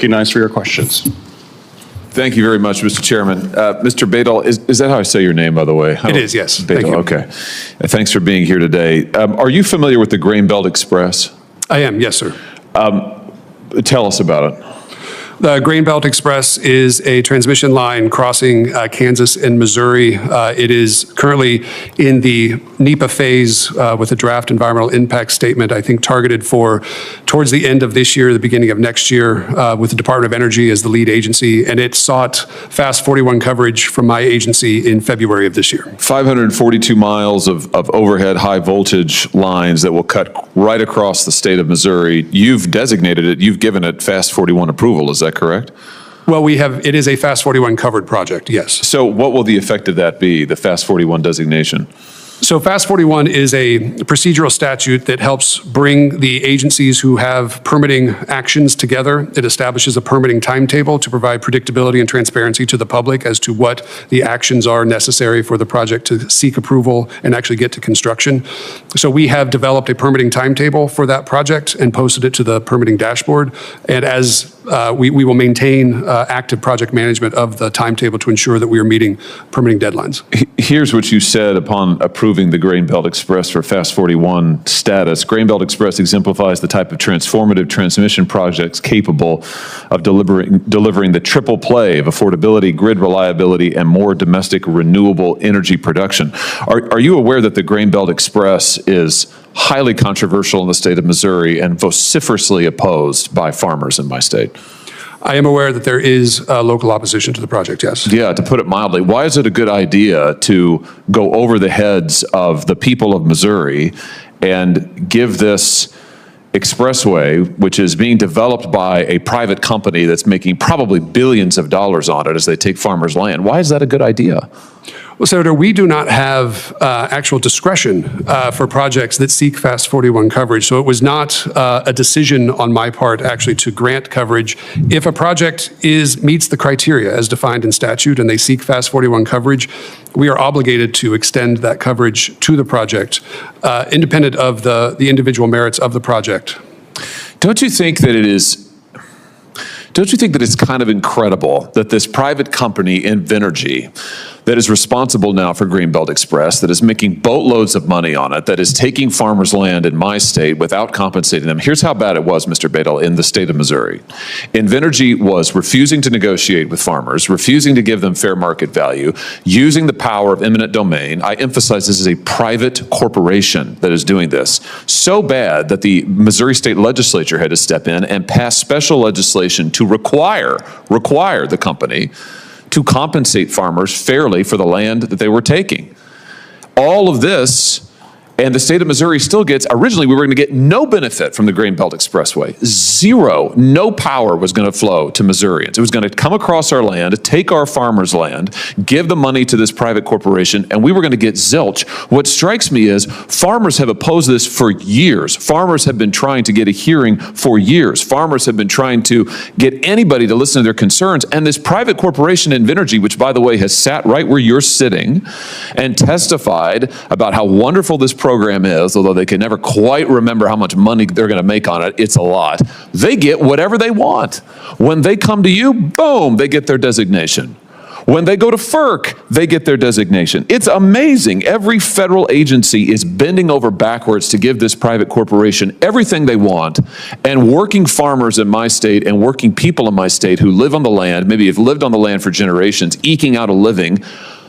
Recognized for your questions. Thank you very much, Mr. Chairman. Mr. Badal, is that how I say your name, by the way? It is, yes. Badal, Thank you. okay. Thanks for being here today. Are you familiar with the Grain Belt Express? I am, yes, sir. Tell us about it. The Grain Belt Express is a transmission line crossing Kansas and Missouri. It is currently in the NEPA phase with a draft environmental impact statement, I think targeted for towards the end of this year, the beginning of next year, with the Department of Energy as the lead agency. And it sought Fast 41 coverage from my agency in February of this year. 542 miles of overhead high voltage lines that will cut right across the state of Missouri. You've designated it, you've given it Fast 41 approval, is that correct? Well, it is a Fast 41 covered project, yes. So what will the effect of that be, the Fast 41 designation? So Fast 41 is a procedural statute that helps bring the agencies who have permitting actions together. It establishes a permitting timetable to provide predictability and transparency to the public as to what the actions are necessary for the project to seek approval and actually get to construction. So we have developed a permitting timetable for that project and posted it to the permitting dashboard. And as we will maintain active project management of the timetable to ensure that we are meeting permitting deadlines. Here's what you said upon approving the Grain Belt Express for Fast 41 status. Grain Belt Express exemplifies the type of transformative transmission projects capable of delivering the triple play of affordability, grid reliability, and more domestic renewable energy production. Are you aware that the Grain Belt Express is highly controversial in the state of Missouri and vociferously opposed by farmers in my state? I am aware that there is local opposition to the project, yes. Yeah, to put it mildly, why is it a good idea to go over the heads of the people of Missouri and give this expressway, which is being developed by a private company that's making probably billions of dollars on it as they take farmers' land? Why is that a good idea? Well, Senator, we do not have actual discretion for projects that seek Fast 41 coverage. So it was not a decision on my part actually to grant coverage. If a project meets the criteria as defined in statute and they seek Fast 41 coverage, we are obligated to extend that coverage to the project, independent of the individual merits of the project. Don't you think that it's kind of incredible that this private company, Invenergy, that is responsible now for Grain Belt Express, that is making boatloads of money on it, that is taking farmers' land in my state without compensating them. Here's how bad it was, Mr. Badal, in the state of Missouri. Invenergy was refusing to negotiate with farmers, refusing to give them fair market value, using the power of eminent domain. I emphasize this is a private corporation that is doing this. So bad that the Missouri State Legislature had to step in and pass special legislation to require the company to compensate farmers fairly for the land that they were taking. All of this, and the state of Missouri still gets, originally we were going to get no benefit from the Grain Belt Expressway. Zero, no power was going to flow to Missourians. It was going to come across our land, take our farmers' land, give the money to this private corporation, and we were going to get zilch. What strikes me is farmers have opposed this for years. Farmers have been trying to get a hearing for years. Farmers have been trying to get anybody to listen to their concerns, and this private corporation, Invenergy, which by the way has sat right where you're sitting and testified about how wonderful this program is, although they can never quite remember how much money they're going to make on it. It's a lot. They get whatever they want. When they come to you, boom, they get their designation. When they go to FERC, they get their designation. It's amazing. Every federal agency is bending over backwards to give this private corporation everything they want, and working farmers in my state and working people in my state who live on the land, maybe have lived on the land for generations, eking out a living,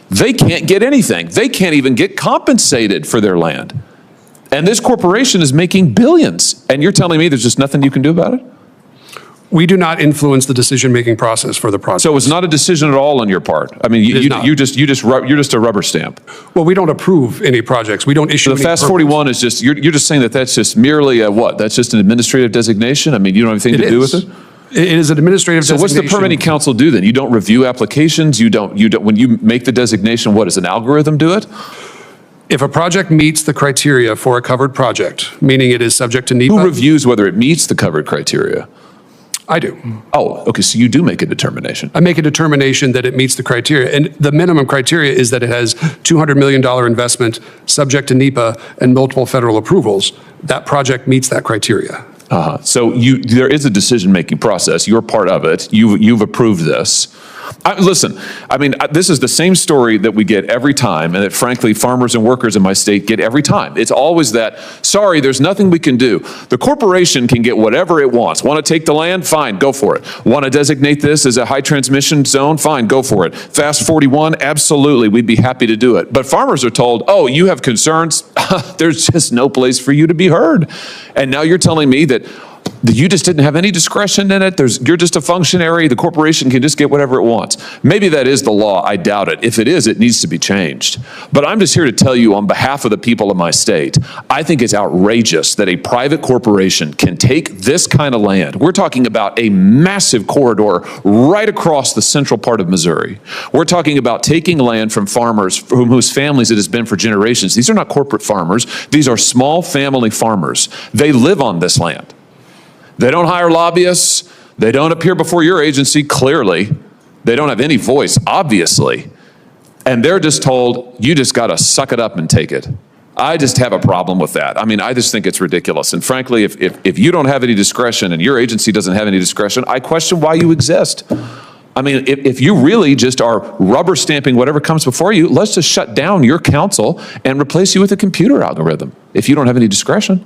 they can't get anything. They can't even get compensated for their land. And this corporation is making billions. And you're telling me there's just nothing you can do about it? We do not influence the decision-making process for the project. So it's not a decision at all on your part. I mean, you're just a rubber stamp. Well, we don't approve any projects. We don't issue so the Fast 41 is just, you're just saying that that's just merely a what? That's just an administrative designation? I mean, you don't have anything to do with it? It is an administrative designation. So what's the permitting council do then? You don't review applications? You don't, when you make the designation, what, does an algorithm do it? If a project meets the criteria for a covered project, meaning it is subject to NEPA. Who reviews whether it meets the covered criteria? I do. Oh, okay, so you do make a determination. I make a determination that it meets the criteria. And the minimum criteria is that it has $200 million investment, subject to NEPA, and multiple federal approvals. That project meets that criteria. So there is a decision-making process. You're part of it. You've approved this. Listen, I mean, this is the same story that we get every time, and that frankly, farmers and workers in my state get every time. It's always that, sorry, there's nothing we can do. The corporation can get whatever it wants. Want to take the land? Fine, go for it. Want to designate this as a high transmission zone? Fine, go for it. Fast 41? Absolutely, we'd be happy to do it. But farmers are told, oh, you have concerns? There's just no place for you to be heard. And now you're telling me that you just didn't have any discretion in it. You're just a functionary. The corporation can just get whatever it wants. Maybe that is the law. I doubt it. If it is, it needs to be changed. But I'm just here to tell you on behalf of the people of my state, I think it's outrageous that a private corporation can take this kind of land. We're talking about a massive corridor right across the central part of Missouri. We're talking about taking land from farmers whose families it has been for generations. These are not corporate farmers. These are small family farmers. They live on this land. They don't hire lobbyists. They don't appear before your agency, clearly. They don't have any voice, obviously. And they're just told, you just got to suck it up and take it. I just have a problem with that. I mean, I just think it's ridiculous. And frankly, if you don't have any discretion and your agency doesn't have any discretion, I question why you exist. I mean, if you really just are rubber stamping whatever comes before you, let's just shut down your council and replace you with a computer algorithm if you don't have any discretion.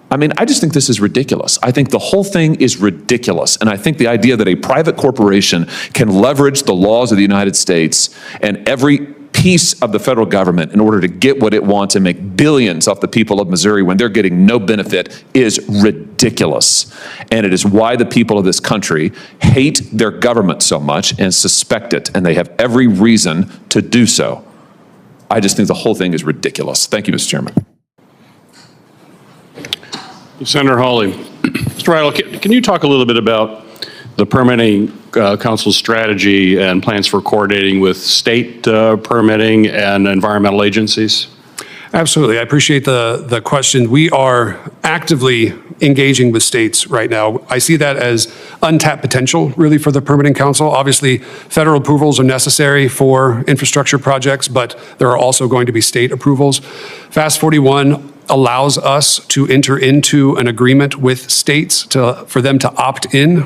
I mean, I just think this is ridiculous. I think the whole thing is ridiculous. And I think the idea that a private corporation can leverage the laws of the United States and every piece of the federal government in order to get what it wants and make billions off the people of Missouri when they're getting no benefit is ridiculous. And it is why the people of this country hate their government so much and suspect it. And they have every reason to do so. I just think the whole thing is ridiculous. Thank you, Mr. Chairman. Senator Hawley. Mr. Rydell, can you talk a little bit about the permitting council's strategy and plans for coordinating with state permitting and environmental agencies? Absolutely. I appreciate the question. We are actively engaging with states right now. I see that as untapped potential, really, for the Permitting Council. Obviously, federal approvals are necessary for infrastructure projects, but there are also going to be state approvals. Fast 41 allows us to enter into an agreement with states for them to opt in,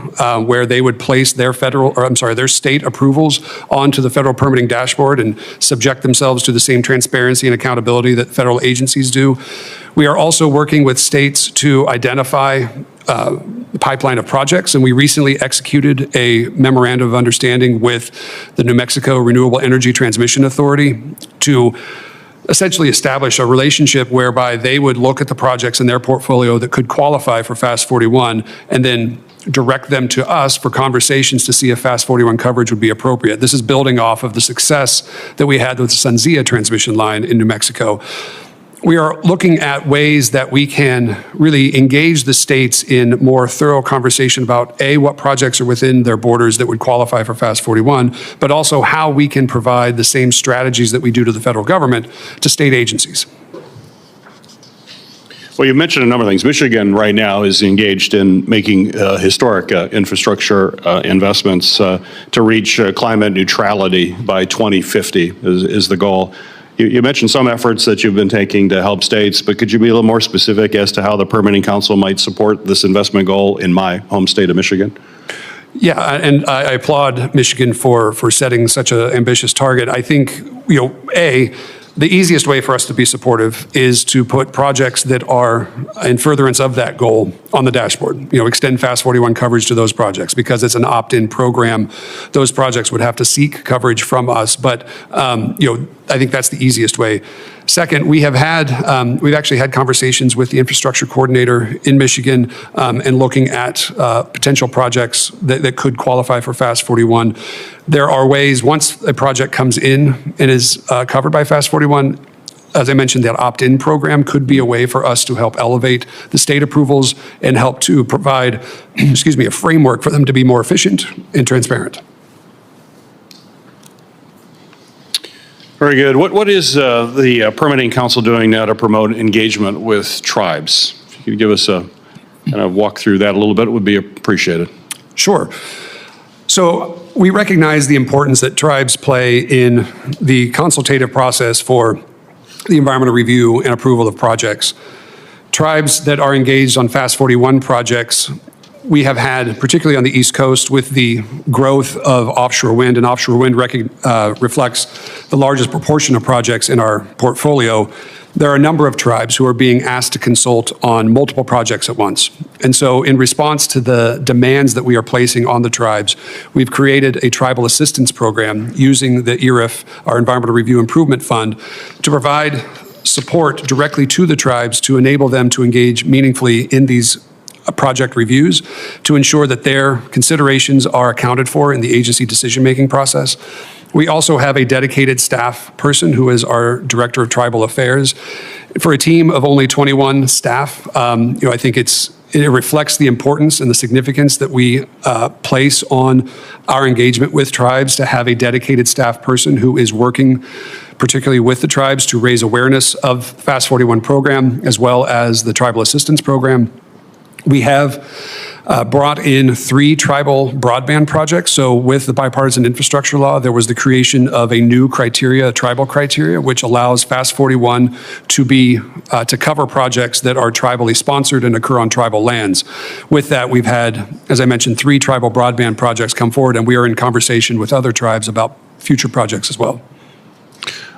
where they would place their their state approvals onto the federal permitting dashboard and subject themselves to the same transparency and accountability that federal agencies do. We are also working with states to identify the pipeline of projects, and we recently executed a memorandum of understanding with the New Mexico Renewable Energy Transmission Authority to essentially establish a relationship whereby they would look at the projects in their portfolio that could qualify for Fast 41 and then direct them to us for conversations to see if Fast 41 coverage would be appropriate. This is building off of the success that we had with the Sunzia transmission line in New Mexico. We are looking at ways that we can really engage the states in more thorough conversation about, A, what projects are within their borders that would qualify for Fast 41, but also how we can provide the same strategies that we do to the federal government to state agencies. Well, you mentioned a number of things. Michigan right now is engaged in making historic infrastructure investments to reach climate neutrality by 2050 is the goal. You mentioned some efforts that you've been taking to help states, but could you be a little more specific as to how the Permitting Council might support this investment goal in my home state of Michigan? Yeah, and I applaud Michigan for setting such an ambitious target. I think, the easiest way for us to be supportive is to put projects that are in furtherance of that goal on the dashboard. Extend Fast 41 coverage to those projects because it's an opt-in program. Those projects would have to seek coverage from us, but I think that's the easiest way. Second, we've actually had conversations with the infrastructure coordinator in Michigan and looking at potential projects that could qualify for Fast 41. There are ways, once a project comes in and is covered by Fast 41, as I mentioned, that opt-in program could be a way for us to help elevate the state approvals and help to provide, a framework for them to be more efficient and transparent. Very good. What is the Permitting Council doing now to promote engagement with tribes? If you could give us a kind of walk through that a little bit, it would be appreciated. Sure. So we recognize the importance that tribes play in the consultative process for the environmental review and approval of projects. tribes that are engaged on Fast 41 projects, we have had, particularly on the East Coast, with the growth of offshore wind, and offshore wind reflects the largest proportion of projects in our portfolio. There are a number of tribes who are being asked to consult on multiple projects at once. And so in response to the demands that we are placing on the tribes, we've created a tribal assistance program using the ERIF, our Environmental Review Improvement Fund, to provide support directly to the tribes to enable them to engage meaningfully in these project reviews, to ensure that their considerations are accounted for in the agency decision-making process. We also have a dedicated staff person who is our Director of Tribal Affairs. For a team of only 21 staff, I think it reflects the importance and the significance that we place on our engagement with tribes to have a dedicated staff person who is working particularly with the tribes to raise awareness of Fast 41 program as well as the Tribal Assistance Program. We have brought in 3 tribal broadband projects. So with the bipartisan infrastructure law, there was the creation of a new criteria, a tribal criteria, which allows Fast 41 to cover projects that are tribally sponsored and occur on tribal lands. With that, we've had, as I mentioned, 3 tribal broadband projects come forward, and we are in conversation with other tribes about future projects as well.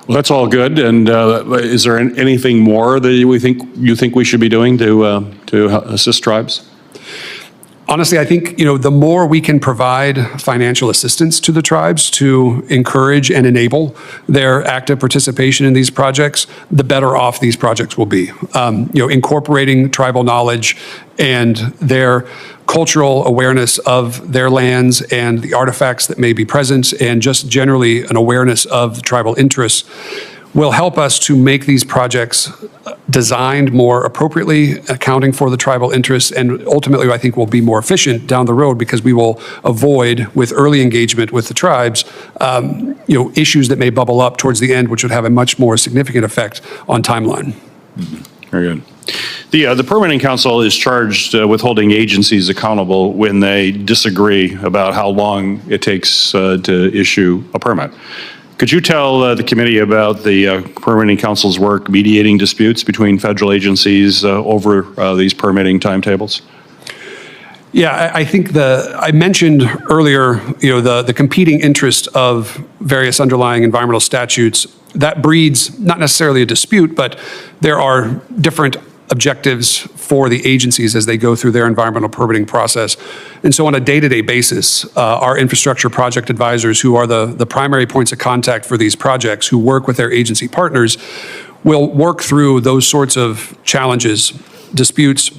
Well, that's all good. And is there anything more that you think we should be doing to assist tribes? Honestly, I think, the more we can provide financial assistance to the tribes to encourage and enable their active participation in these projects, the better off these projects will be. Incorporating tribal knowledge and their cultural awareness of their lands and the artifacts that may be present, and just generally an awareness of tribal interests, will help us to make these projects designed more appropriately, accounting for the tribal interests, and ultimately I think will be more efficient down the road because we will avoid, with early engagement with the tribes, issues that may bubble up towards the end, which would have a much more significant effect on timeline. Very good. The Permitting Council is charged with holding agencies accountable when they disagree about how long it takes to issue a permit. Could you tell the committee about the Permitting Council's work mediating disputes between federal agencies over these permitting timetables? Yeah, I think I mentioned earlier, the competing interest of various underlying environmental statutes. That breeds not necessarily a dispute, but there are different objectives for the agencies as they go through their environmental permitting process. And so on a day-to-day basis, our infrastructure project advisors, who are the primary points of contact for these projects, who work with their agency partners, will work through those sorts of challenges, disputes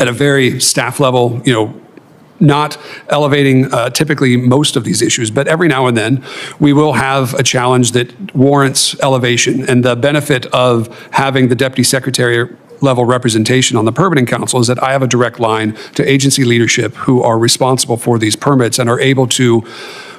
at a very staff level, not elevating typically most of these issues, but every now and then we will have a challenge that warrants elevation. And the benefit of having the deputy secretary level representation on the Permitting Council is that I have a direct line to agency leadership who are responsible for these permits and are able to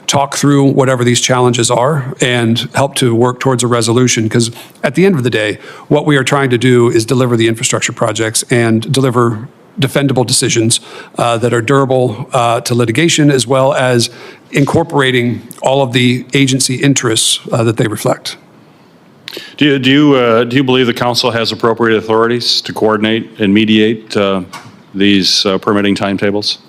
talk through whatever these challenges are and help to work towards a resolution. Because at the end of the day, what we are trying to do is deliver the infrastructure projects and deliver defendable decisions that are durable to litigation, as well as incorporating all of the agency interests that they reflect. Do you believe the council has appropriate authorities to coordinate and mediate these permitting timetables?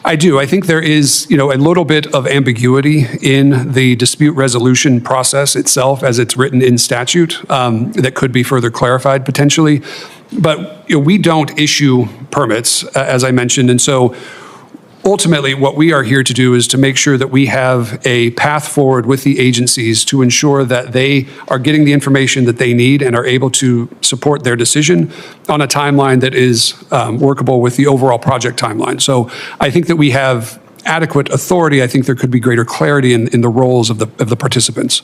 I do. I think there is, a little bit of ambiguity in the dispute resolution process itself as it's written in statute that could be further clarified potentially. But we don't issue permits, as I mentioned, and so ultimately what we are here to do is to make sure that we have a path forward with the agencies to ensure that they are getting the information that they need and are able to support their decision on a timeline that is workable with the overall project timeline. So I think that we have adequate authority. I think there could be greater clarity in the roles of the participants.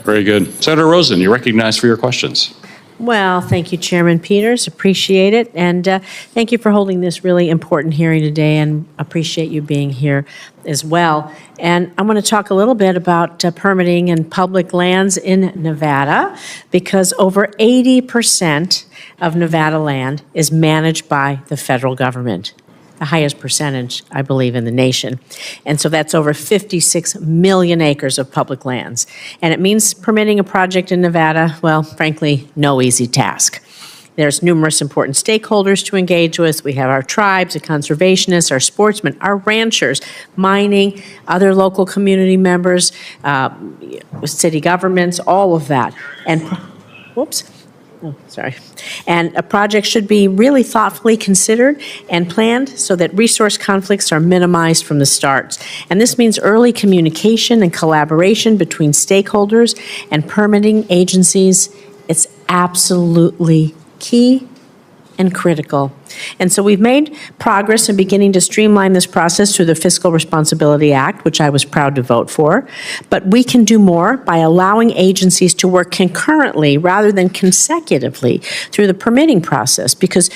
Very good. Senator Rosen, you're recognized for your questions. Well, thank you, Chairman Peters. Appreciate it. And thank you for holding this really important hearing today, and appreciate you being here as well. And I want to talk a little bit about permitting and public lands in Nevada, because over 80% of Nevada land is managed by the federal government. The highest percentage, I believe, in the nation. And so that's over 56 million acres of public lands. And it means permitting a project in Nevada, well, frankly, no easy task. There's numerous important stakeholders to engage with. We have our tribes, the conservationists, our sportsmen, our ranchers, mining, other local community members, city governments, all of that. And, whoops. Oh, sorry. And a project should be really thoughtfully considered and planned so that resource conflicts are minimized from the start. And this means early communication and collaboration between stakeholders and permitting agencies. It's absolutely key and critical. And so we've made progress in beginning to streamline this process through the Fiscal Responsibility Act, which I was proud to vote for. But we can do more by allowing agencies to work concurrently rather than consecutively through the permitting process, because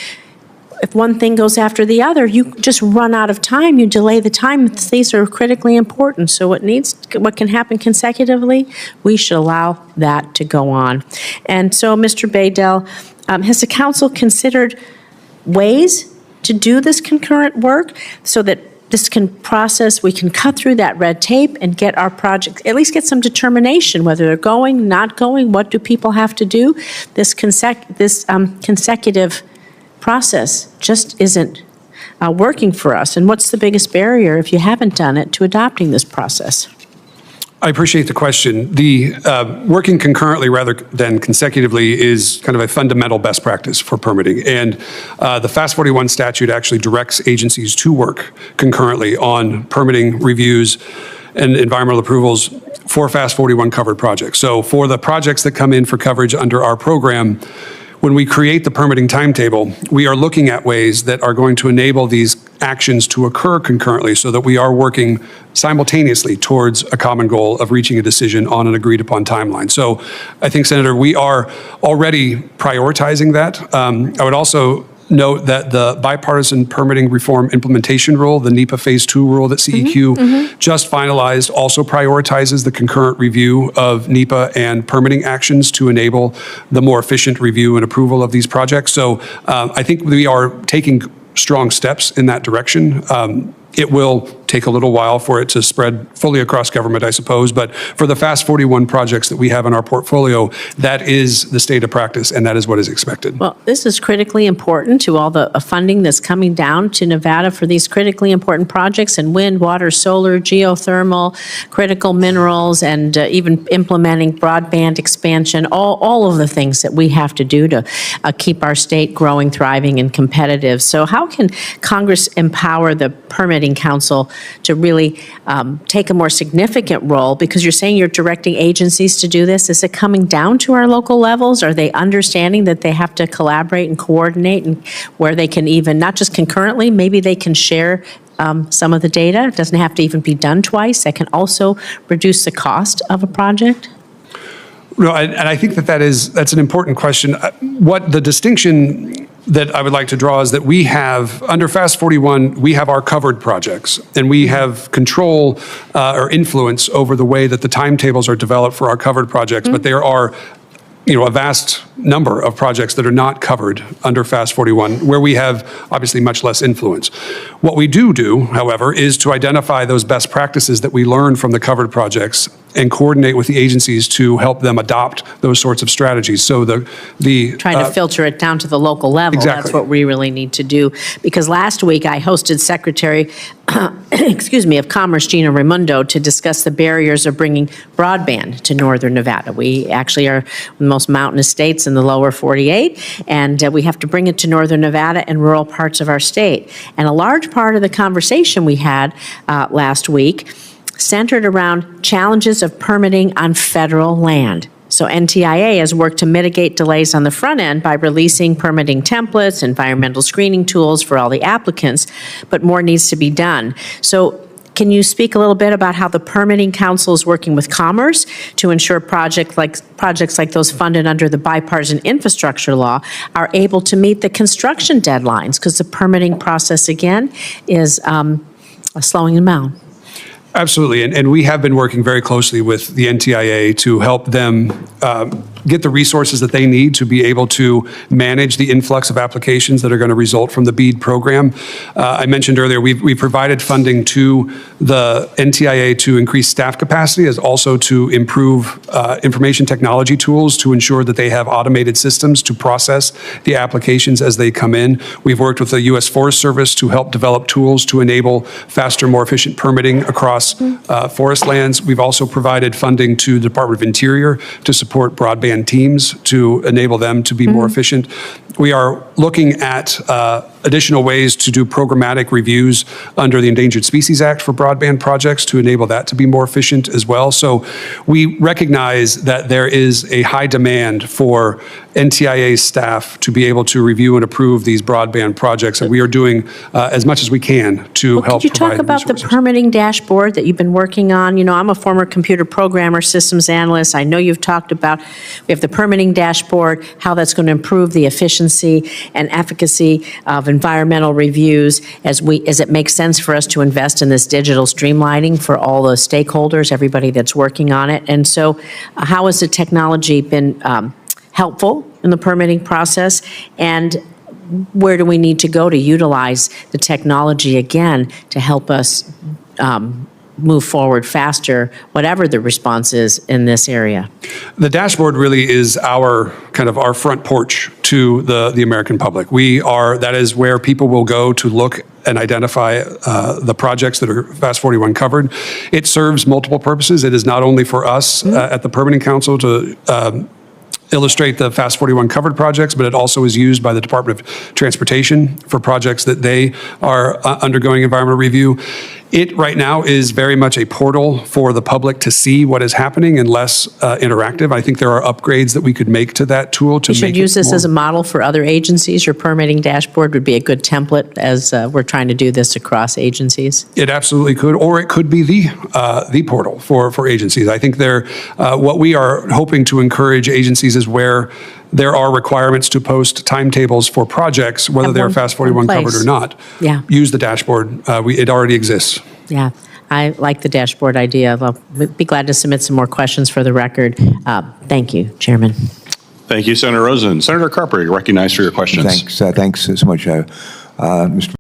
if one thing goes after the other, you just run out of time. You delay the time. These are critically important. So what can happen consecutively, we should allow that to go on. And so, Mr. Baydell, has the council considered ways to do this concurrent work so that this we can cut through that red tape and get our projects, at least get some determination whether they're going, not going, what do people have to do? This consecutive process just isn't working for us. And what's the biggest barrier, if you haven't done it, to adopting this process? I appreciate the question. The working concurrently rather than consecutively is kind of a fundamental best practice for permitting. And the FAST 41 statute actually directs agencies to work concurrently on permitting reviews and environmental approvals for FAST 41 covered projects. So for the projects that come in for coverage under our program, when we create the permitting timetable, we are looking at ways that are going to enable these actions to occur concurrently so that we are working simultaneously towards a common goal of reaching a decision on an agreed upon timeline. So I think, Senator, we are already prioritizing that. I would also note that the bipartisan permitting reform implementation rule, the NEPA Phase 2 rule that CEQ just finalized, also prioritizes the concurrent review of NEPA and permitting actions to enable the more efficient review and approval of these projects. So I think we are taking strong steps in that direction. It will take a little while for it to spread fully across government, I suppose, but for the FAST 41 projects that we have in our portfolio, that is the state of practice, and that is what is expected. Well, this is critically important to all the funding that's coming down to Nevada for these critically important projects in wind, water, solar, geothermal, critical minerals, and even implementing broadband expansion, all of the things that we have to do to keep our state growing, thriving, and competitive. So how can Congress empower the Permitting Council to really take a more significant role? Because you're saying you're directing agencies to do this. Is it coming down to our local levels? Are they understanding that they have to collaborate and coordinate, and where they can even, not just concurrently, maybe they can share some of the data? It doesn't have to even be done twice. That can also reduce the cost of a project? No, and I think that's an important question. What the distinction that I would like to draw is that we have, under FAST 41, we have our covered projects, and we have control or influence over the way that the timetables are developed for our covered projects, but there are a vast number of projects that are not covered under FAST 41, where we have obviously much less influence. What we do, however, is to identify those best practices that we learn from the covered projects and coordinate with the agencies to help them adopt those sorts of strategies. So trying to filter it down to the local level. Exactly. That's what we really need to do. Because last week I hosted Secretary, of Commerce Gina Raimondo to discuss the barriers of bringing broadband to Northern Nevada. We actually are the most mountainous states in the lower 48, and we have to bring it to Northern Nevada and rural parts of our state. And a large part of the conversation we had last week centered around challenges of permitting on federal land. So NTIA has worked to mitigate delays on the front end by releasing permitting templates, environmental screening tools for all the applicants, but more needs to be done. So can you speak a little bit about how the Permitting Council is working with Commerce to ensure projects like those funded under the bipartisan infrastructure law are able to meet the construction deadlines? Because the permitting process, again, is slowing them down. Absolutely, and we have been working very closely with the NTIA to help them get the resources that they need to be able to manage the influx of applications that are going to result from the BEAD program. I mentioned earlier, we provided funding to the NTIA to increase staff capacity, as also to improve information technology tools to ensure that they have automated systems to process the applications as they come in. We've worked with the U.S. Forest Service to help develop tools to enable faster, more efficient permitting across forest lands. We've also provided funding to the Department of Interior to support broadband teams to enable them to be more efficient. We are looking at additional ways to do programmatic reviews under the Endangered Species Act for broadband projects to enable that to be more efficient as well. So we recognize that there is a high demand for NTIA staff to be able to review and approve these broadband projects, and we are doing as much as we can to help provide Could you talk about the resources. permitting dashboard that you've been working on? You know, I'm a former computer programmer, systems analyst. I know you've talked about, we have the permitting dashboard, how that's going to improve the efficiency and efficacy of environmental reviews as it makes sense for us to invest in this digital streamlining for all the stakeholders, everybody that's working on it. And so how has the technology been helpful in the permitting process, and where do we need to go to utilize the technology again to help us move forward faster, whatever the response is in this area? The dashboard really is our front porch to the American public. That is where people will go to look and identify the projects that are Fast 41 covered. It serves multiple purposes. It is not only for us at the Permitting Council to illustrate the Fast 41 covered projects, but it also is used by the Department of Transportation for projects that they are undergoing environmental review. It right now is very much a portal for the public to see what is happening and less interactive. I think there are upgrades that we could make to that tool to We should make use it this more- as a model for other agencies. Your permitting dashboard would be a good template as we're trying to do this across agencies. It absolutely could, or it could be the portal for agencies. I think what we are hoping to encourage agencies is where there are requirements to post timetables for projects, whether Have they're one- Fast 41 one covered place. or not. Yeah. Use the dashboard. It already exists. Yeah, I like the dashboard idea. I'll be glad to submit some more questions for the record. Thank you, Chairman. Thank you, Senator Rosen. Senator Carper, you're recognized for your questions. Thanks so much, Mr.